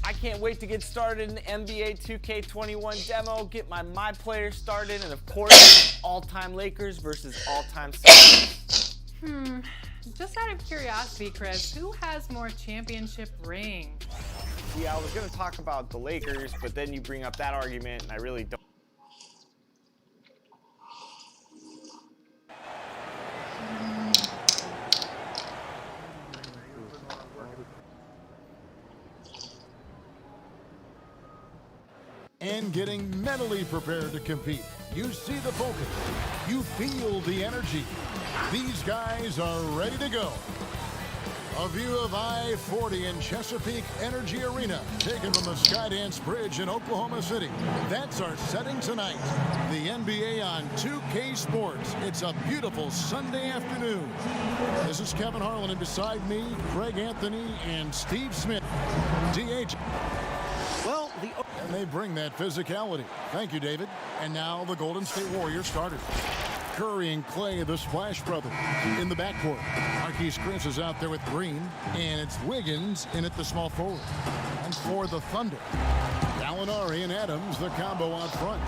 I can't wait to get started in the NBA 2K21 demo, get my player started, and of course, all-time Lakers versus all-time Celtics. Just out of curiosity, Chris, who has more championship rings? Yeah, I was gonna talk about the Lakers, but then you bring up that argument, and I really don't. And getting mentally prepared to compete. You see the focus. You feel the energy. These guys are ready to go. A view of I-40 in Chesapeake Energy Arena, taken from the Skydance Bridge in Oklahoma City. That's our setting tonight. The NBA on 2K Sports. It's a beautiful Sunday afternoon. This is Kevin Harlan, and beside me, Craig Anthony and Steve Smith. DH. Well, and they bring that physicality. Thank you, David. And now the Golden State Warriors starters. Curry and Clay, the Splash Brothers, in the backcourt. Marquise Chris is out there with Green, and it's Wiggins in at the small forward. And for the Thunder, Gallinari and Adams, the combo out front.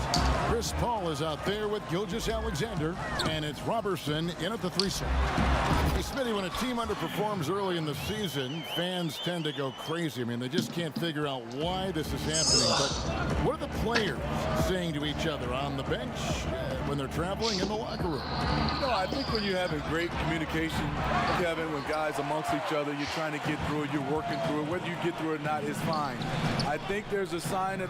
Chris Paul is out there with Gilgeous-Alexander, and it's Robertson in at the threesome. Hey, Smitty, when a team underperforms early in the season, fans tend to go crazy. I mean, they just can't figure out why this is happening. But what are the players saying to each other on the bench, when they're traveling in the locker room? You know, I think when you're having great communication, Kevin, when guys amongst each other, you're trying to get through it, you're working through it. Whether you get through it or not is fine. I think there's a sign, And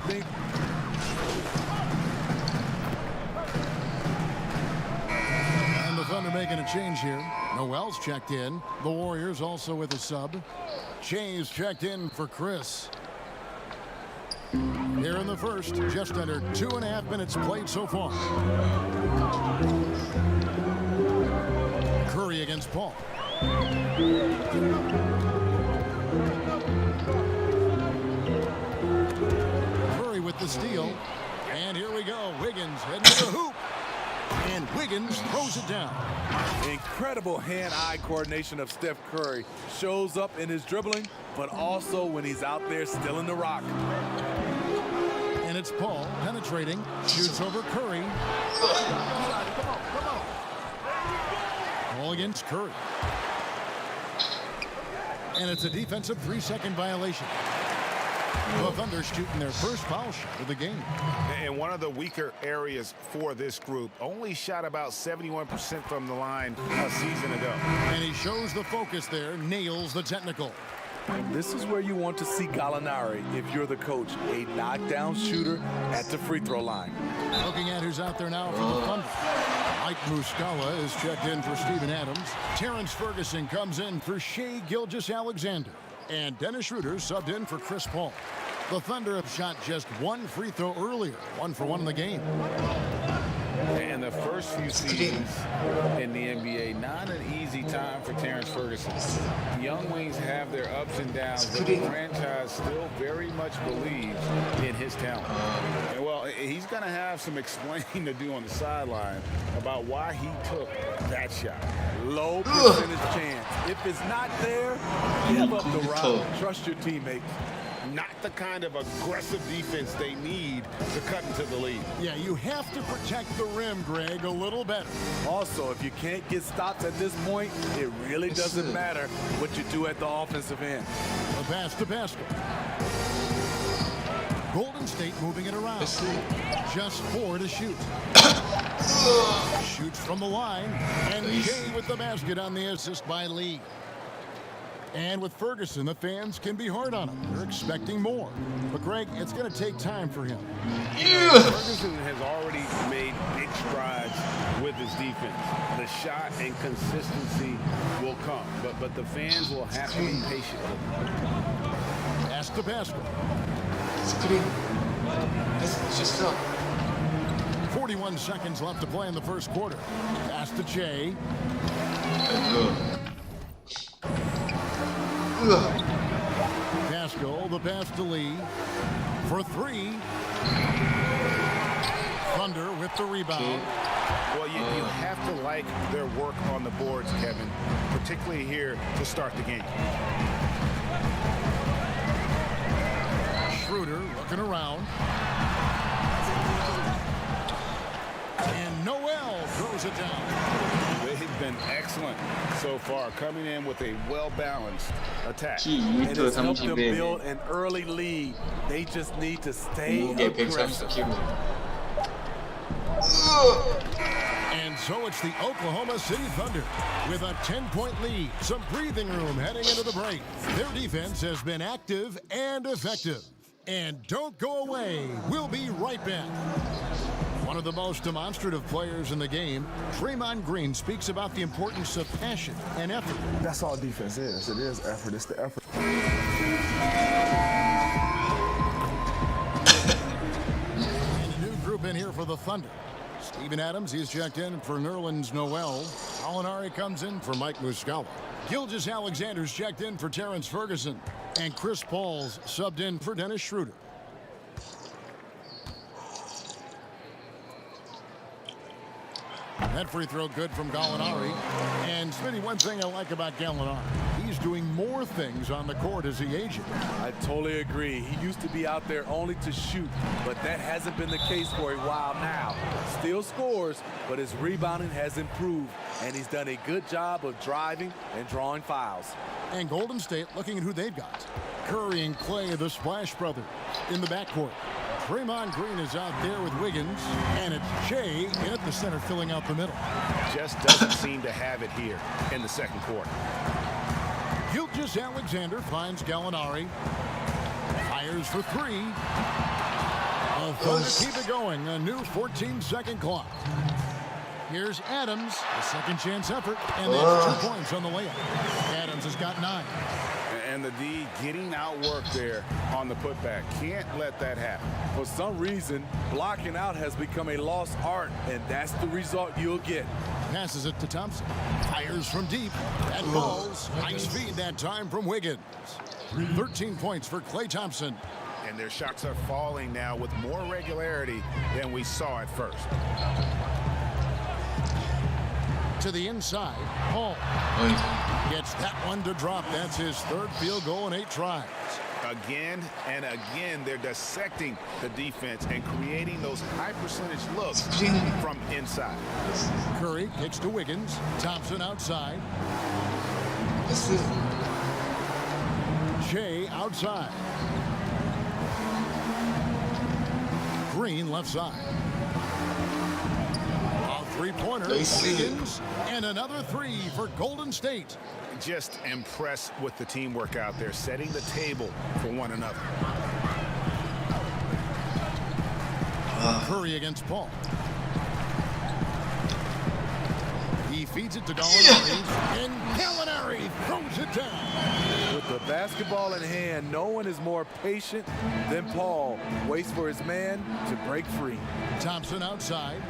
the Thunder making a change here. Noel's checked in. The Warriors also with a sub. Shay's checked in for Chris. Here in the first, just under 2.5 minutes played so far. Curry against Paul. Curry with the steal. And here we go. Wiggins heading to the hoop. And Wiggins throws it down. incredible hand-eye coordination of Steph Curry. Shows up in his dribbling, but also when he's out there stealing the rock. And it's Paul penetrating, shoots over Curry. Paul against Curry. And it's a defensive 3-second violation. The Thunder shooting their first foul shot of the game. And one of the weaker areas for this group. Only shot about 71% from the line a season ago. And he shows the focus there, nails the technical. This is where you want to see Gallinari if you're the coach. A knockdown shooter at the free throw line. Looking at who's out there now for the Thunder. Mike Muscala is checked in for Steven Adams. Terrence Ferguson comes in for Shai Gilgeous-Alexander. And Dennis Schroeder subbed in for Chris Paul. The Thunder have shot just one free throw earlier, 1 for 1 in the game. And the first few seasons in the NBA, not an easy time for Terrence Ferguson. The Young Wings have their ups and downs, but the franchise still very much believes in his talent. And well, he's going to have some explaining to do on the sideline about why he took that shot. Low percentage chance. If it's not there, give up the rock. Trust your teammates. Not the kind of aggressive defense they need to cut into the lead. Yeah, you have to protect the rim, Greg, a little better. Also, if you can't get stops at this point, it really doesn't matter what you do at the offensive end. A pass to basket. Golden State moving it around. Just 4 to shoot. Shoots from the line. And Shai with the basket on the assist by Lee. And with Ferguson, the fans can be hard on him. They're expecting more. But, Greg, it's going to take time for him. Ferguson has already made big strides with his defense. The shot and consistency will come, but the fans will have to be patient with him. Pass to basket. 41 seconds left to play in the first quarter. Pass to Shai. Pascal, the pass to Lee for 3. Thunder with the rebound. Well, you have to like their work on the boards, Kevin, particularly here to start the game. Schroeder looking around. And Noel throws it down. They've been excellent so far, coming in with a well-balanced attack. And it's helped them 2m build an early lead. They just need to stay aggressive. And so it's the Oklahoma City Thunder with a 10-point lead. Some breathing room heading into the break. Their defense has been active and effective. And don't go away. We'll be right back. One of the most demonstrative players in the game, Draymond Green, speaks about the importance of passion and effort. That's all defense is. It is effort. It's the effort. And a new group in here for the Thunder. Steven Adams, he's checked in for Nerlens Noel. Gallinari comes in for Mike Muscala. Gilgeous-Alexander's checked in for Terrence Ferguson. And Chris Paul's subbed in for Dennis Schroeder. That free throw good from Gallinari. And Smitty, one thing I like about Gallinari, he's doing more things on the court as he ages. I totally agree. He used to be out there only to shoot, but that hasn't been the case for a while now. Still scores, but his rebounding has improved, and he's done a good job of driving and drawing fouls. And Golden State looking at who they've got. Curry and Clay, the Splash Brothers, in the backcourt. Draymond Green is out there with Wiggins, and it's Shea in at the center filling out the middle. Just doesn't seem to have it here in the second quarter. Gilgeous-Alexander finds Gallinari. Fires for three. The Thunder keep it going. A new 14-second clock. Here's Adams, a second chance effort, and that's 2 points on the layup. Adams has got 9. And the D getting outworked there on the putback. Can't let that happen. For some reason, blocking out has become a lost art, and that's the result you'll get. Passes it to Thompson. Fires from deep. That falls. Nice feed that time from Wiggins. 13 points for Klay Thompson. And their shots are falling now with more regularity than we saw at first. To the inside. Paul gets that one to drop. That's his third field goal in 8 tries. Again and again, they're dissecting the defense and creating those high percentage looks from inside. Curry kicks to Wiggins. Thompson outside. Shea outside. Green left side. A three-pointer. Wiggins. And another 3 for Golden State. Just impressed with the teamwork out there, setting the table for one another. Curry against Paul. He feeds it to Gallinari, and Gallinari throws it down. With the basketball in hand, no one is more patient than Paul. Waits for his man to break free. Thompson outside.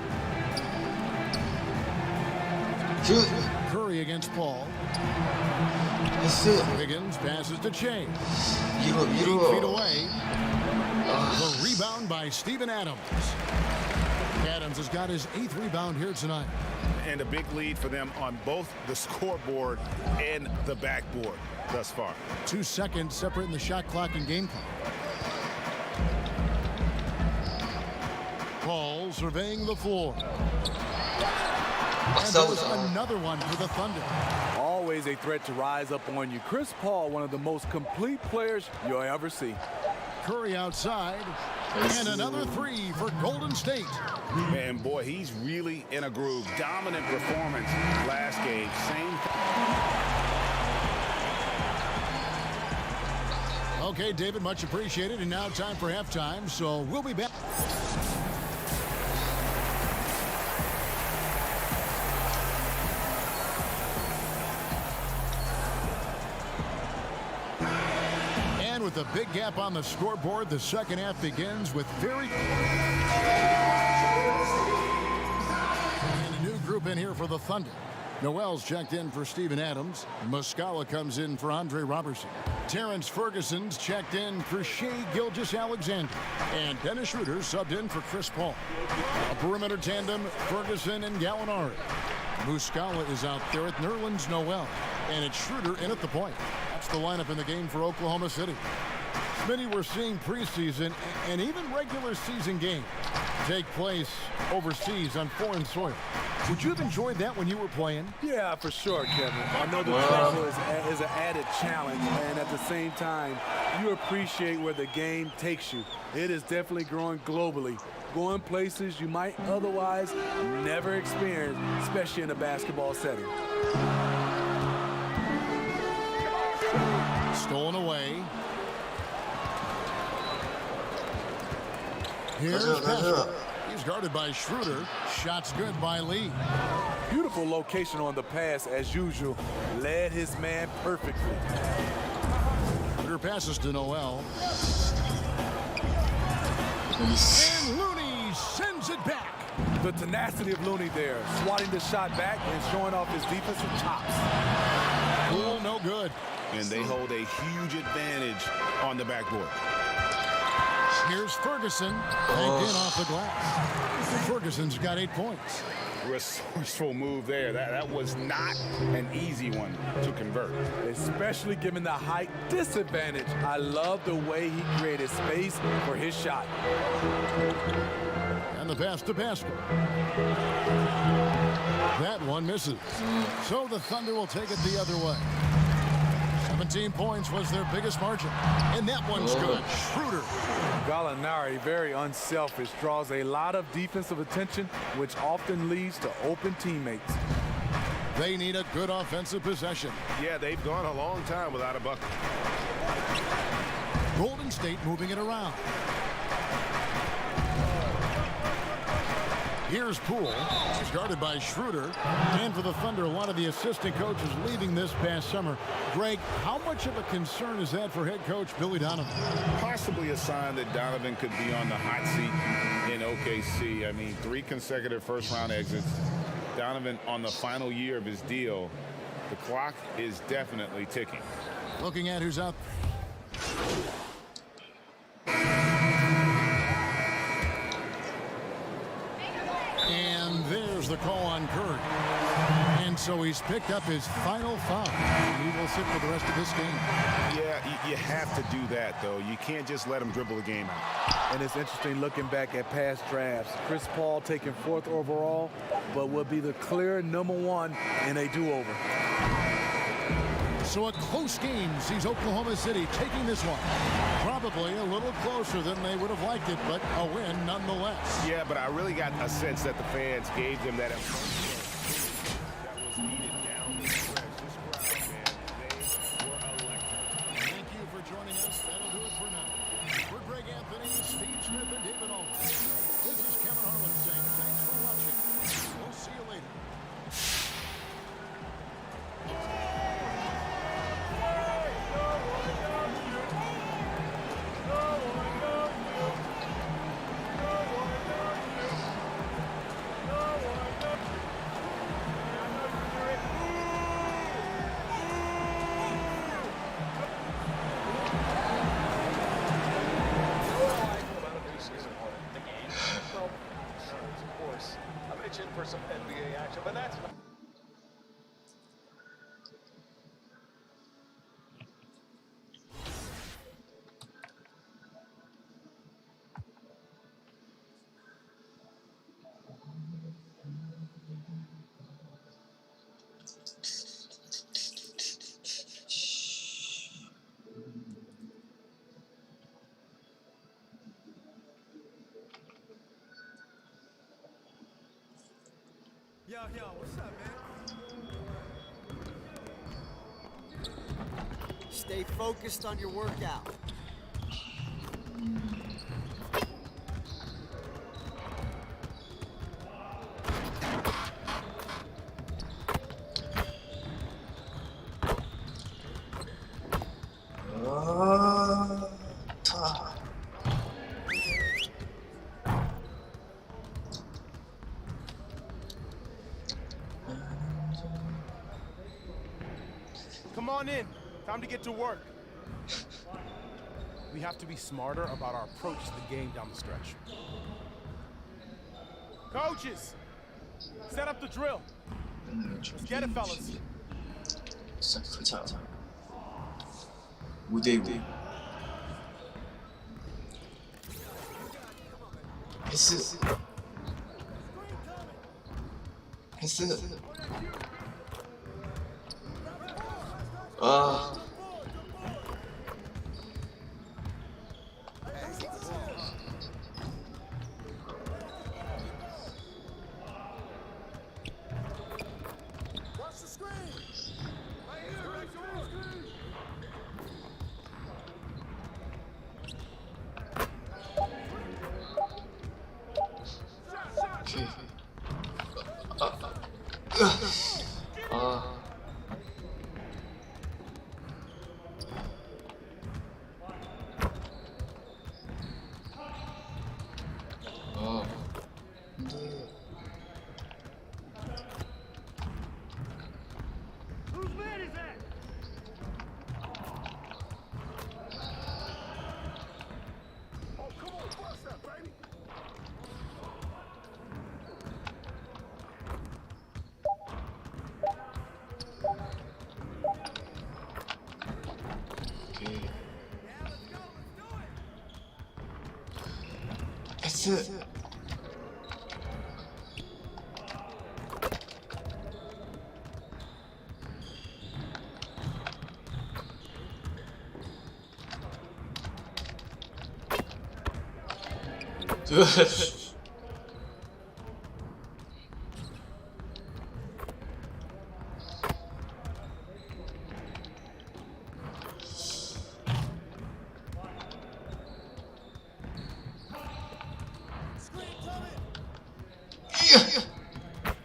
Curry against Paul. Wiggins passes to Shea. 8 feet away. The rebound by Steven Adams. Adams has got his 8th rebound here tonight. And a big lead for them on both the scoreboard and the backboard thus far. 2 seconds separating the shot clock and game clock. Paul surveying the floor. And there's another one for the Thunder. Always a threat to rise up on you. Chris Paul, one of the most complete players you'll ever see. Curry outside. And another 3 for Golden State. And boy, he's really in a groove. Dominant performance last game. Okay, David, much appreciated. And now time for halftime, so we'll be back. With a big gap on the scoreboard, the second half begins with and a new group in here for the Thunder. Noel's checked in for Steven Adams. Muscala comes in for Andre Robertson. Terrence Ferguson's checked in for Shai Gilgeous-Alexander. And Dennis Schroeder subbed in for Chris Paul. A perimeter tandem, Ferguson and Gallinari. Muscala is out there at Nerlens Noel. And it's Schroeder in at the point. That's the lineup in the game for Oklahoma City. Many we're seeing preseason and even regular season games take place overseas on foreign soil. Would you have enjoyed that when you were playing? Yeah, for sure, Kevin. I know the travel is an added challenge, and at the same time, you appreciate where the game takes you. It is definitely growing globally, going places you might otherwise never experience, especially in a basketball setting. Stolen away. Here's Paschal. He's guarded by Schroeder. Shots good by Lee. Beautiful location on the pass, as usual. Led his man perfectly. Schroeder passes to Noel. And Looney sends it back. The tenacity of Looney there, swatting the shot back and showing off his defensive chops. Cool, no good. And they hold a huge advantage on the backboard. Here's Ferguson. Banked in off the glass. Ferguson's got 8 points. Resourceful move there. That was not an easy one to convert. Especially given the height disadvantage. I love the way he created space for his shot. And the pass to Paschal. That one misses. So the Thunder will take it the other way. 17 points was their biggest margin. And that one's good. Schroeder. Gallinari, very unselfish, draws a lot of defensive attention, which often leads to open teammates. They need a good offensive possession. Yeah, they've gone a long time without a bucket. Golden State moving it around. Here's Poole. He's guarded by Schroeder. And for the Thunder, a lot of the assistant coaches leaving this past summer. Greg, how much of a concern is that for head coach Billy Donovan? Possibly a sign that Donovan could be on the hot seat in OKC. I mean, 3 consecutive first-round exits. Donovan on the final year of his deal. The clock is definitely ticking. Looking at who's out. And there's the call on Curry. And so he's picked up his final foul. He will sit for the rest of this game. Yeah, you have to do that, though. You can't just let him dribble the game out. And it's interesting looking back at past drafts. Chris Paul taken 4th overall, but will be the clear #1 in a do-over. So a close game sees Oklahoma City taking this one. Probably a little closer than they would have liked it, but a win nonetheless. Yeah, but I really got a sense that the fans gave them that that was needed down the stretch. This crowd, man, they were electric. Thank you for joining us. That'll do it for now. For Greg Anthony, Steve Smith, and David Aldridge, this is Kevin Harlan saying thanks for watching. We'll see you later. For some NBA action, but that's not. Yo, what's up, man? Stay focused on your workout. Come on in. Time to get to work. We have to be smarter about our approach to the game down the stretch. Coaches, set up the drill. Let's get it, fellas. 시작하자. 5대5 패스 아 오케이. 아. 근데 오케이. 패스.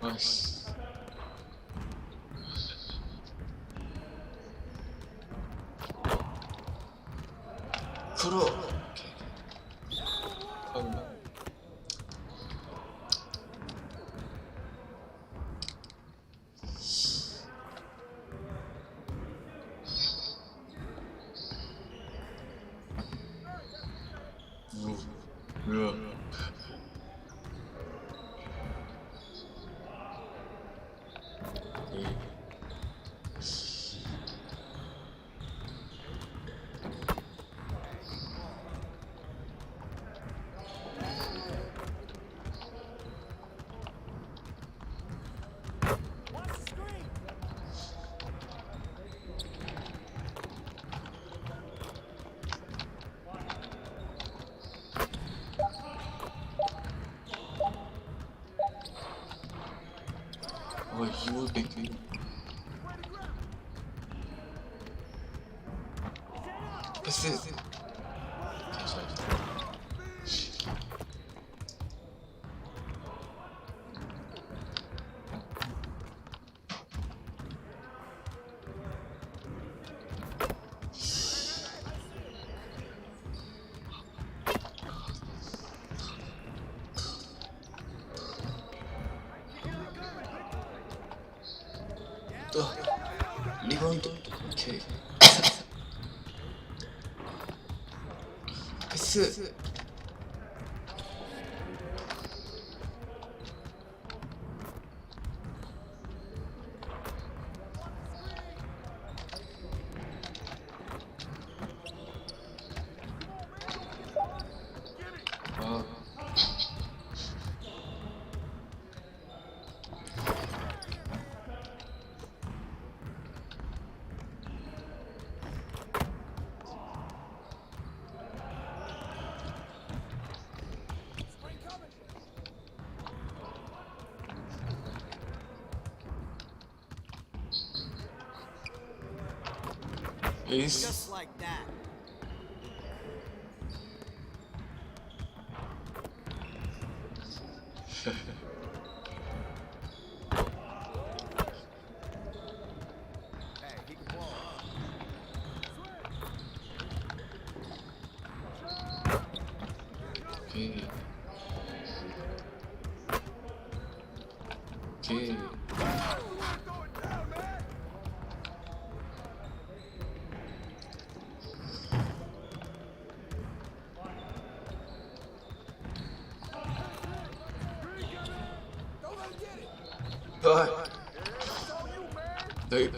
아이씨. 크로. 뭐야? 이거 뺏기. 패스. 또 리바운드. 오케이. 패스. 아. Ace. Just like that. 오케이. 오케이. 아. 네.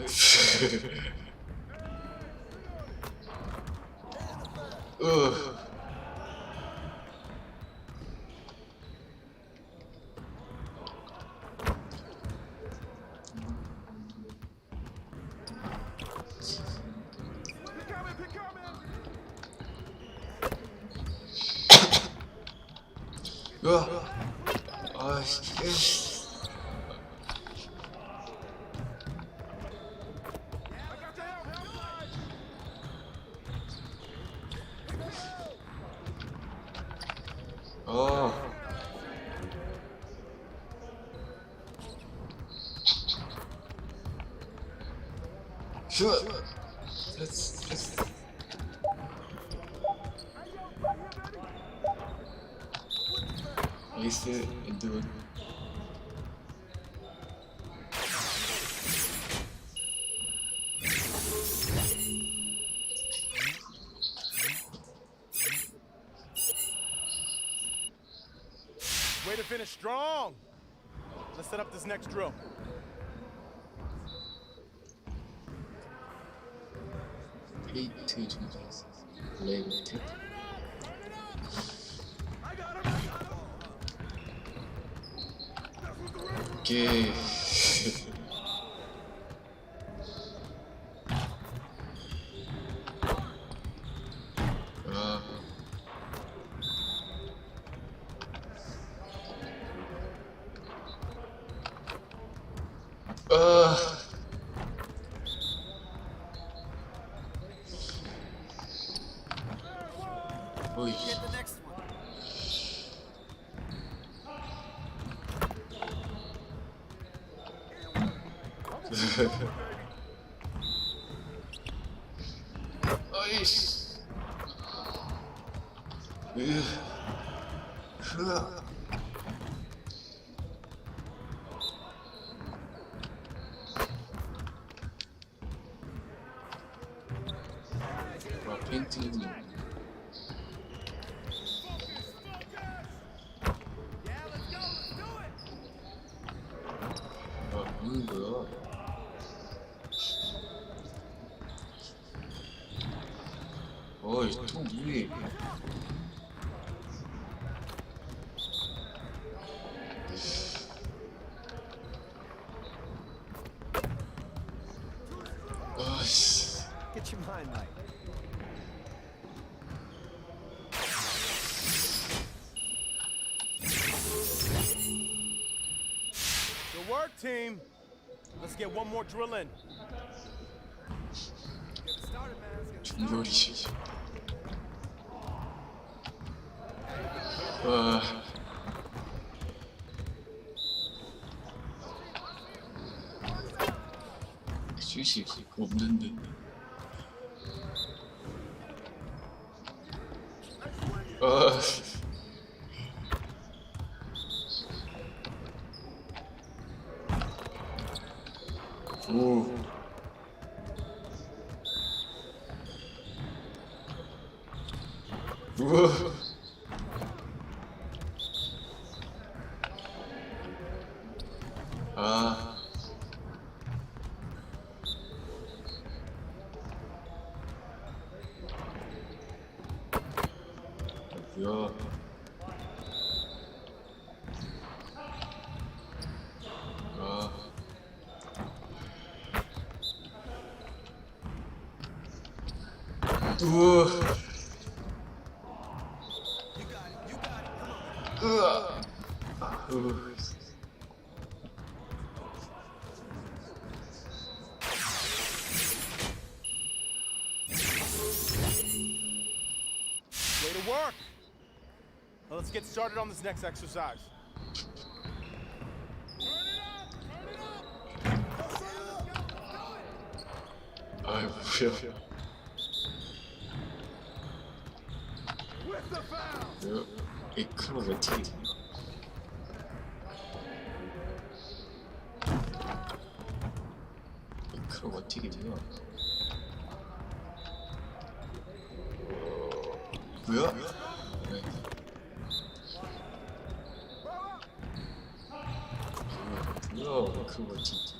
아이씨. 슛. 됐어. 에이스 엔드원. Way to finish strong. Let's set up this next drill. 페이트 중에서 레이트. 오케이. 어이. Get the next one. 어이씨. 와, 페인트는 뭐는 거야? 어이, 또 위에. 아씨. Get your mind right. Good work, team. Let's get one more drill in. 중거리. 와. 슛이 없는데. 아. 오. 우와. 아. 뭐야? 아. 우와. 으아. Way to work. Now let's get started on this next exercise. 아이 뭐야? 뭐야? 이 클럽 어떻게 되냐? 이 클럽 어떻게 되냐? 뭐야? 네. 뭐야 그거 진짜.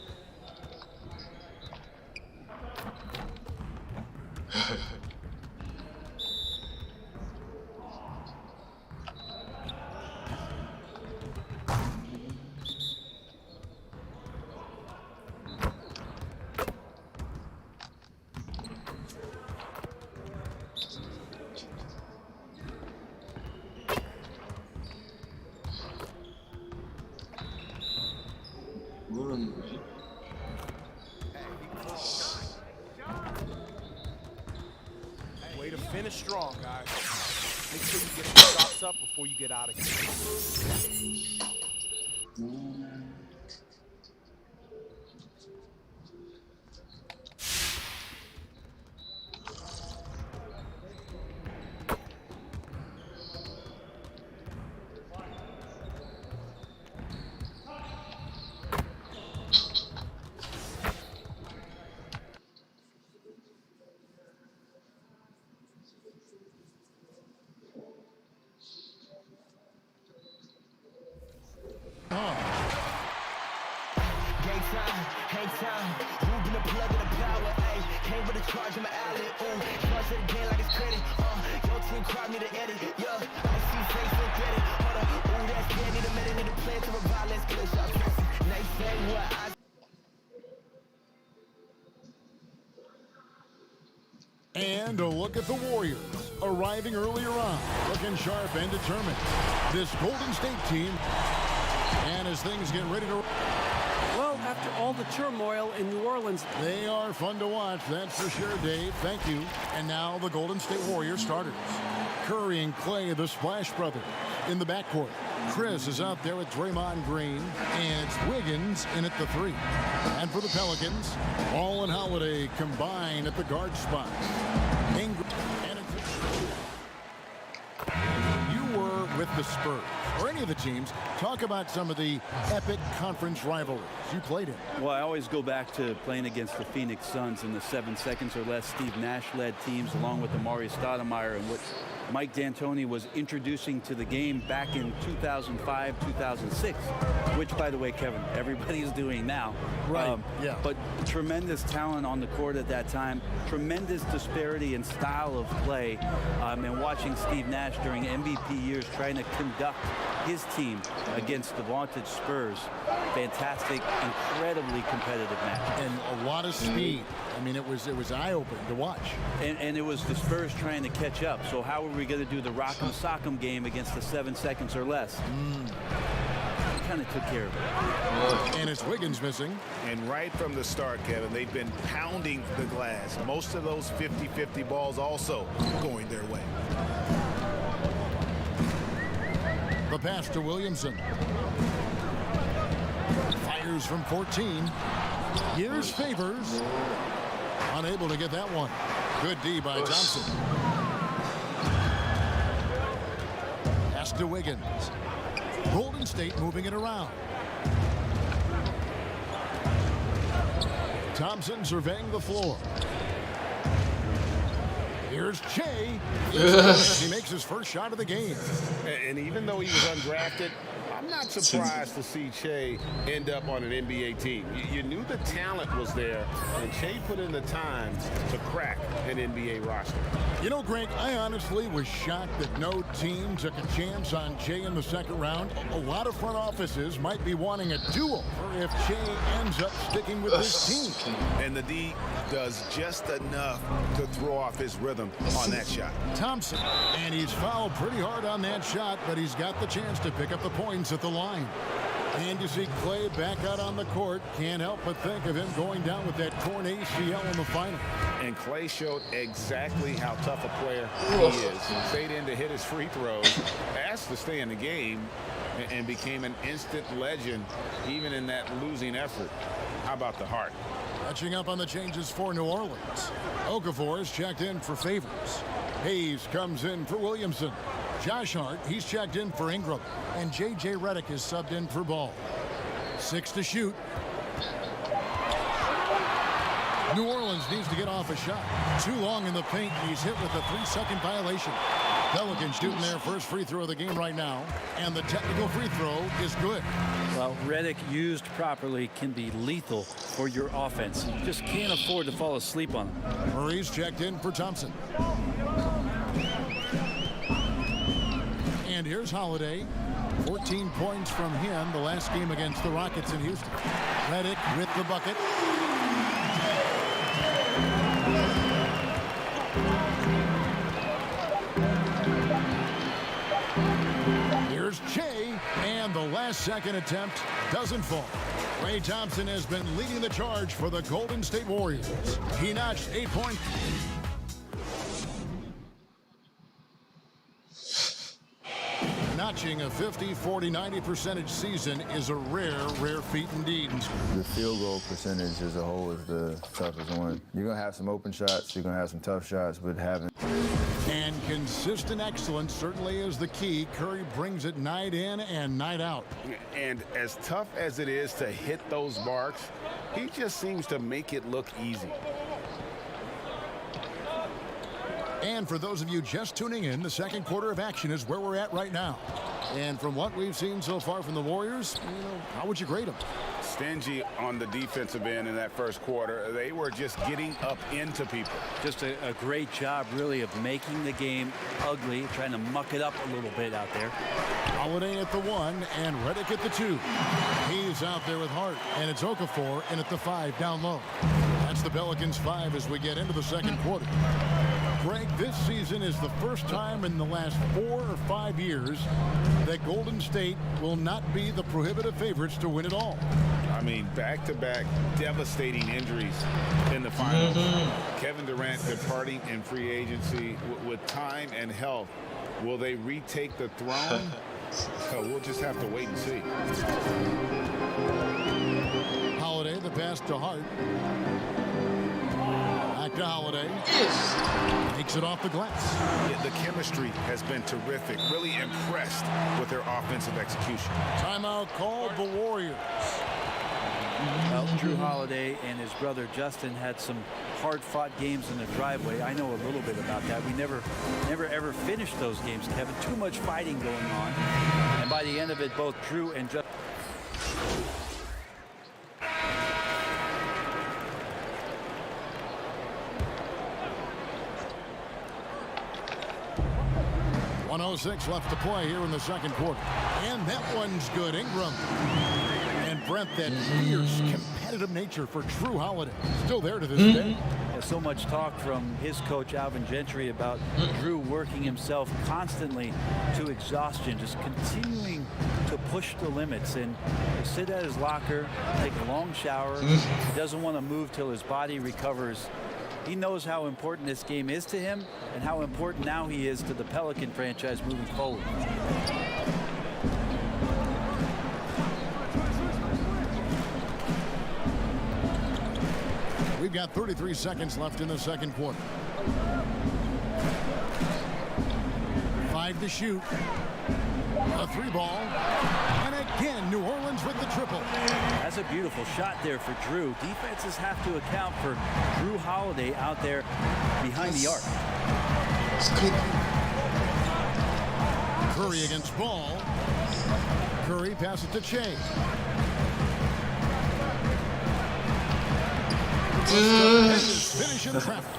뭐라는 거지? Way to finish strong, guys. Make sure you get the shots up before you get out of here. Hang time, moving the plug in the power, ayy. Came with a charge in my alley, ooh. Charge it again like it's credit, your team cried me to edit, yeah. I see face and credit, hold up, ooh, that's good. Need a minute, need a plan to revive, let's get a shot, press it. Nice say what I And a look at the Warriors, arriving earlier on, looking sharp and determined. This Golden State team, and as things get ready to... Well, after all the turmoil in New Orleans, they are fun to watch, that's for sure, Dave. Thank you. And now the Golden State Warriors starters. Curry and Clay, the Splash Brothers, in the backcourt. Chris is out there with Draymond Green, and it's Wiggins in at the 3. And for the Pelicans, Ball and Holiday combine at the guard spot. Ingram and you were with the Spurs, or any of the teams. Talk about some of the epic conference rivalries you played in. Well, I always go back to playing against the Phoenix Suns in the 7 seconds or less Steve Nash-led teams, along with Amari Stoudemire, and what Mike D'Antoni was introducing to the game back in 2005, 2006, which, by the way, Kevin, everybody's doing now. Right, yeah. But tremendous talent on the court at that time, tremendous disparity in style of play, and watching Steve Nash during MVP years trying to conduct his team against the vaunted Spurs. Fantastic, incredibly competitive match. And a lot of speed. I mean, it was eye-opening to watch. And it was the Spurs trying to catch up. So how were we going to do the Rock'em Sock'em game against the 7 seconds or less? Kind of took care of it. And it's Wiggins missing. And right from the start, Kevin, they've been pounding the glass. Most of those 50-50 balls also going their way. The pass to Williamson. Fires from 14. Here's Favors. Unable to get that one. Good D by Thompson. Pass to Wiggins. Golden State moving it around. Thompson surveying the floor. Here's Che. He makes his first shot of the game. And even though he was undrafted, I'm not surprised to see Che end up on an NBA team. You knew the talent was there, and Che put in the time to crack an NBA roster. You know, Greg, I honestly was shocked that no team took a chance on Che in the second round. A lot of front offices might be wanting a do-over if Che ends up sticking with this team. And the D does just enough to throw off his rhythm on that shot. Thompson, and he's fouled pretty hard on that shot, but he's got the chance to pick up the points at the line. And you see Clay back out on the court. Can't help but think of him going down with that torn ACL in the final. And Clay showed exactly how tough a player he is. He stayed in to hit his free throws, asked to stay in the game, and became an instant legend even in that losing effort. How about the heart? Catching up on the changes for New Orleans. Okafor is checked in for Favors. Hayes comes in for Williamson. Josh Hart, he's checked in for Ingram. And J.J. Redick is subbed in for Ball. 6 to shoot. New Orleans needs to get off a shot. Too long in the paint. He's hit with a 3-second violation. Pelicans shooting their first free throw of the game right now, and the technical free throw is good. Well, Redick used properly can be lethal for your offense. You just can't afford to fall asleep on him. Murray's checked in for Thompson. And here's Holiday. 14 points from him the last game against the Rockets in Houston. Redick with the bucket. Here's Che, and the last second attempt doesn't fall. Klay Thompson has been leading the charge for the Golden State Warriors. He notched 8 points. Notching a 50, 40, 90% season is a rare feat indeed. The field goal percentage as a whole is the toughest one. You're going to have some open shots, you're going to have some tough shots, but having... And consistent excellence certainly is the key. Curry brings it night in and night out. And as tough as it is to hit those marks, he just seems to make it look easy. And for those of you just tuning in, the second quarter of action is where we're at right now. And from what we've seen so far from the Warriors, how would you grade them? Stingy on the defensive end in that first quarter. They were just getting up into people. Just a great job, really, of making the game ugly, trying to muck it up a little bit out there. Holiday at the 1 and Redick at the 2. He's out there with Hart, and it's Okafor in at the 5 down low. That's the Pelicans 5 as we get into the second quarter. Greg, this season is the first time in the last 4 or 5 years that Golden State will not be the prohibitive favorites to win it all. I mean, back-to-back devastating injuries in the finals. Kevin Durant departing in free agency with time and health. Will they retake the throne? We'll just have to wait and see. Holiday, the pass to Hart. Back to Holiday. Takes it off the glass. Yeah, the chemistry has been terrific. Really impressed with their offensive execution. Timeout called the Warriors. Well, Jrue Holiday and his brother Justin had some hard-fought games in the driveway. I know a little bit about that. We never ever finished those games, Kevin. Too much fighting going on. And by the end of it, both Jrue and Justin... 1:06 left to play here in the second quarter. And that one's good. Ingram. And Brent, that fierce, competitive nature for Jrue Holiday. Still there to this day. There's so much talk from his coach, Alvin Gentry, about Jrue working himself constantly to exhaustion, just continuing to push the limits. And he'll sit at his locker, take a long shower. He doesn't want to move till his body recovers. He knows how important this game is to him and how important now he is to the Pelican franchise moving forward. We've got 33 seconds left in the second quarter. 5 to shoot. A 3-ball. And again, New Orleans with the triple. That's a beautiful shot there for Jrue. Defenses have to account for Jrue Holiday out there behind the arc. Curry against Ball. Curry passes to Che. Finish in traffic.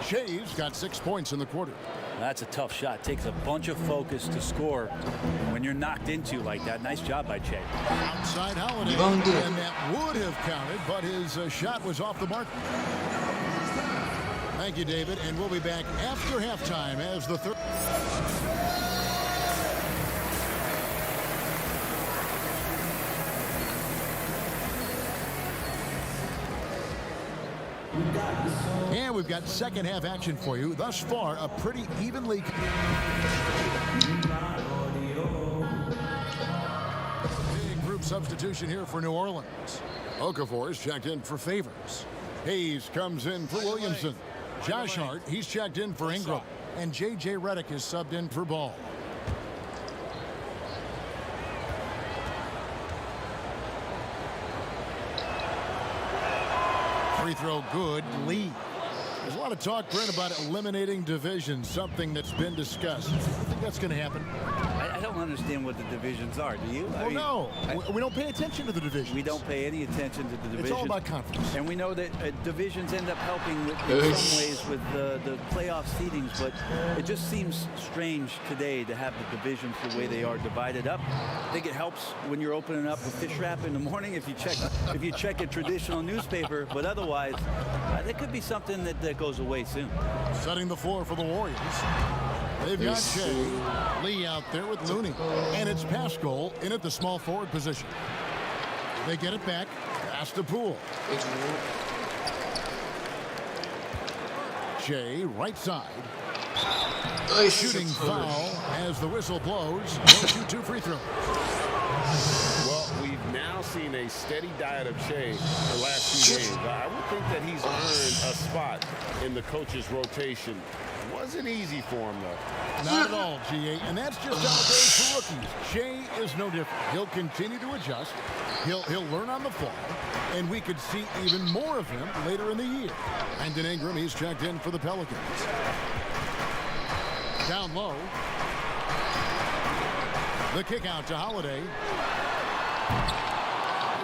Che's got 6 points in the quarter. That's a tough shot. Takes a bunch of focus to score when you're knocked into like that. Nice job by Che. Outside Holiday, and that would have counted, but his shot was off the mark. Thank you, David, and we'll be back after halftime as the third. And we've got second half action for you. Thus far, a pretty evenly... Big group substitution here for New Orleans. Okafor is checked in for Favors. Hayes comes in for Williamson. Josh Hart, he's checked in for Ingram. And J.J. Redick is subbed in for Ball. Free throw good. Lee. There's a lot of talk, Brent, about eliminating divisions, something that's been discussed. Do you think that's going to happen? I don't understand what the divisions are. Do you? Well, no. We don't pay attention to the divisions. We don't pay any attention to the divisions. It's all about conference. And we know that divisions end up helping in some ways with the playoff seedings, but it just seems strange today to have the divisions the way they are divided up. I think it helps when you're opening up a fish wrap in the morning if you check a traditional newspaper, but otherwise, there could be something that goes away soon. Setting the floor for the Warriors. They've got Shea, Lee out there with Looney, and it's Pascal in at the small forward position. They get it back, pass to Poole. Shea, right side. Shooting foul as the whistle blows. He'll shoot 2 free throws. Well, we've now seen a steady diet of Shea the last few games. I would think that he's earned a spot in the coach's rotation. Wasn't easy for him, though. Not at all, GA, and that's just how it goes for rookies. Shea is no different. He'll continue to adjust. He'll learn on the fly, and we could see even more of him later in the year. Brandon Ingram, he's checked in for the Pelicans. Down low. The kick out to Holiday.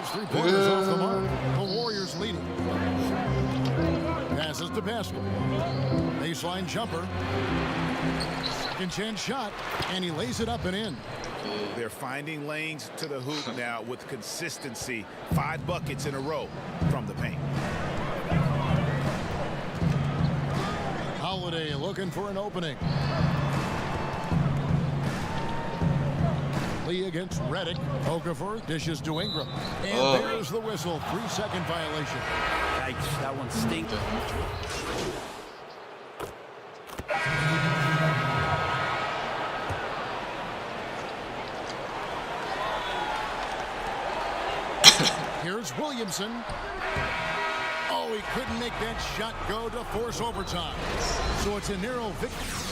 His 3-pointers off the mark. The Warriors leading. Passes to Pascal. Baseline jumper. Second chance shot, and he lays it up and in. They're finding lanes to the hoop now with consistency. 5 buckets in a row from the paint. Holiday looking for an opening. Lee against Redick. Okafor dishes to Ingram. And there's the whistle. 3-second violation. Yikes, that one stinks. Here's Williamson. Oh, he couldn't make that shot go to force overtime. So it's a narrow victory.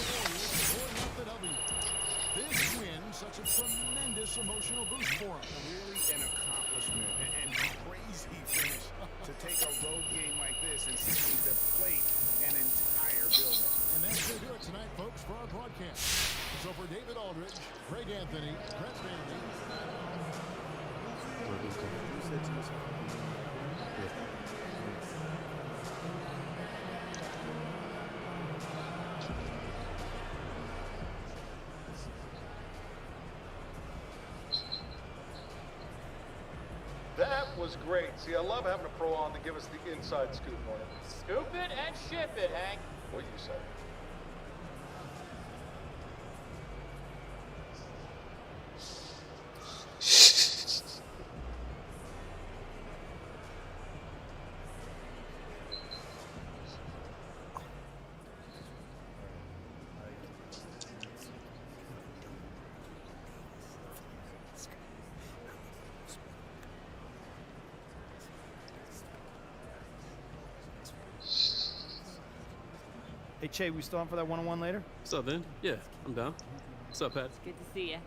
This win, such a tremendous emotional boost for him. Really an accomplishment and crazy finish to take a road game like this and simply deflate an entire building. And that's going to do it tonight, folks, for our broadcast. So for David Aldridge, Greg Anthony, Brett Bailey. That was great. See, I love having a pro on to give us the inside scoop on it. Scoop it and ship it, Hank. What you say? Hey, Che, we still on for that one-on-one later? What's up, man? Yeah, I'm down. What's up, Pat? Good to see you.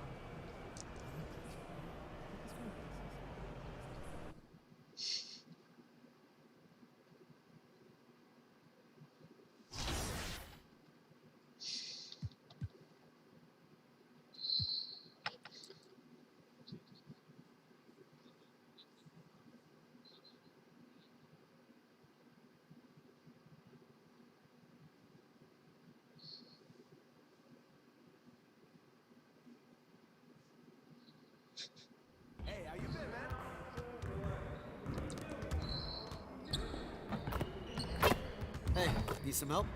Hey, need some help?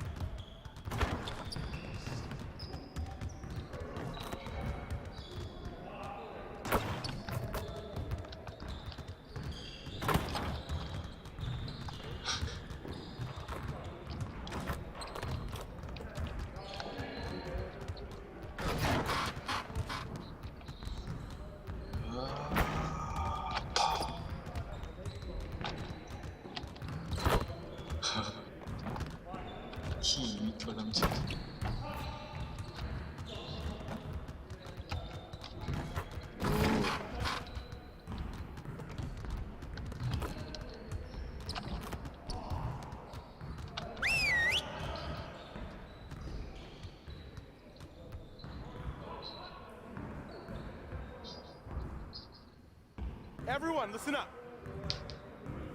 Everyone, listen up.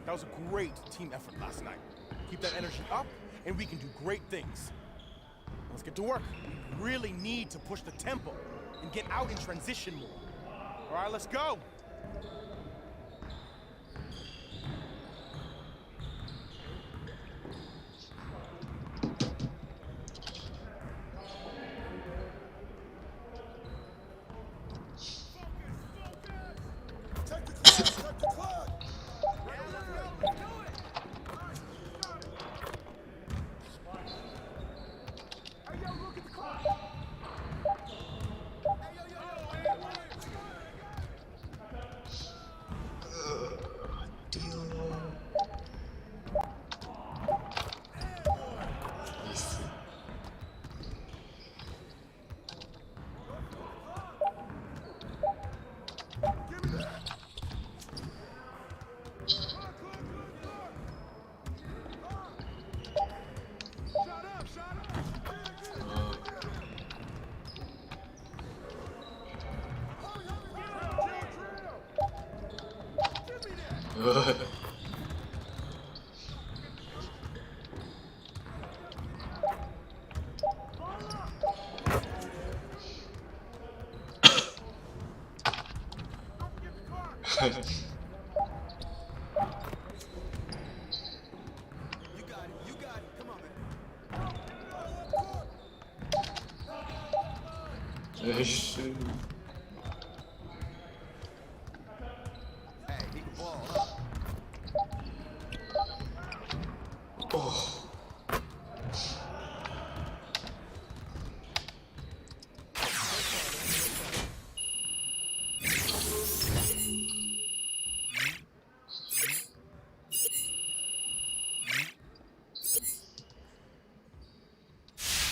That was a great team effort last night. Keep that energy up, and we can do great things. Let's get to work. We really need to push the tempo and get out in transition more. All right, let's go.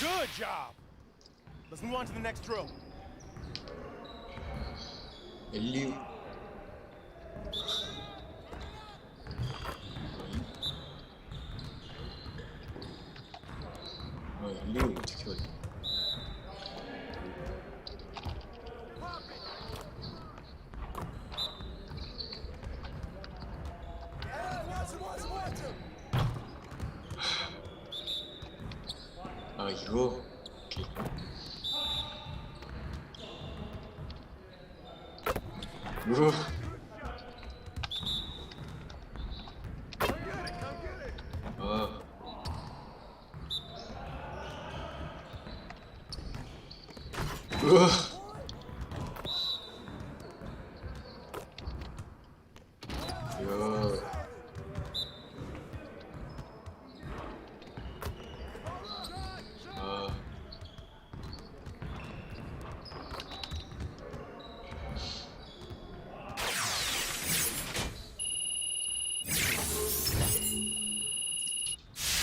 Good job. Let's move on to the next drill. 이거 오케이.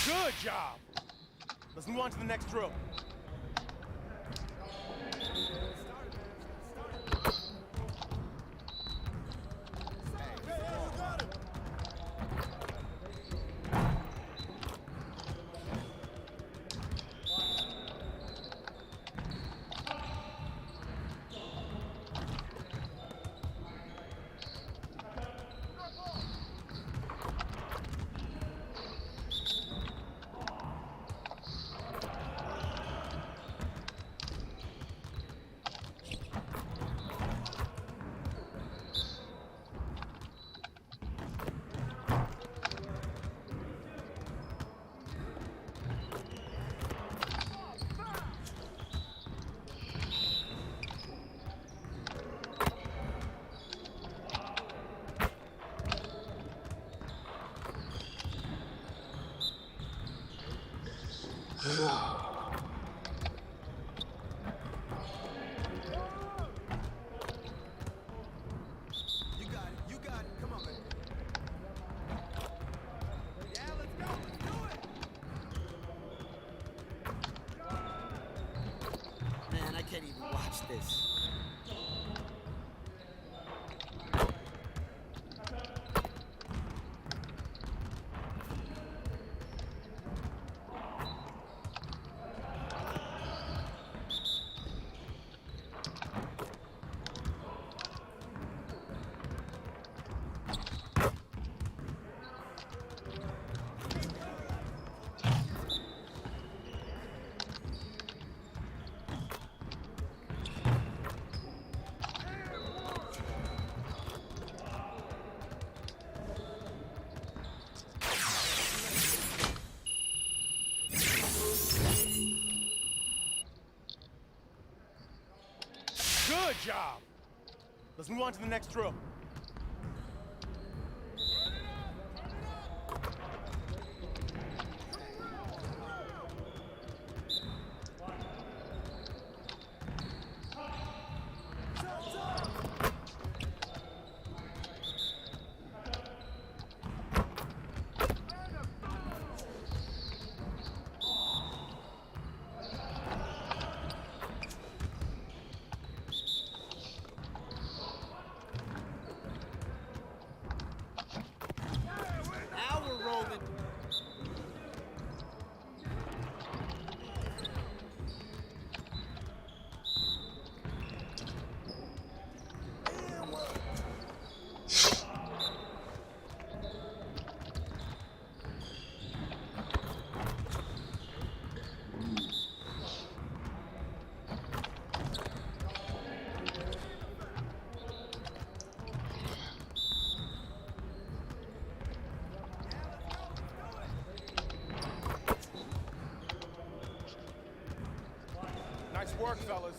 Good job. Let's move on to the next drill. Man, I can't even watch this. Good job. Let's move on to the next drill. Now we're rolling. Nice work, fellas.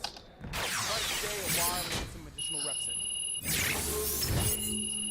Try to stay a while and get some additional reps in.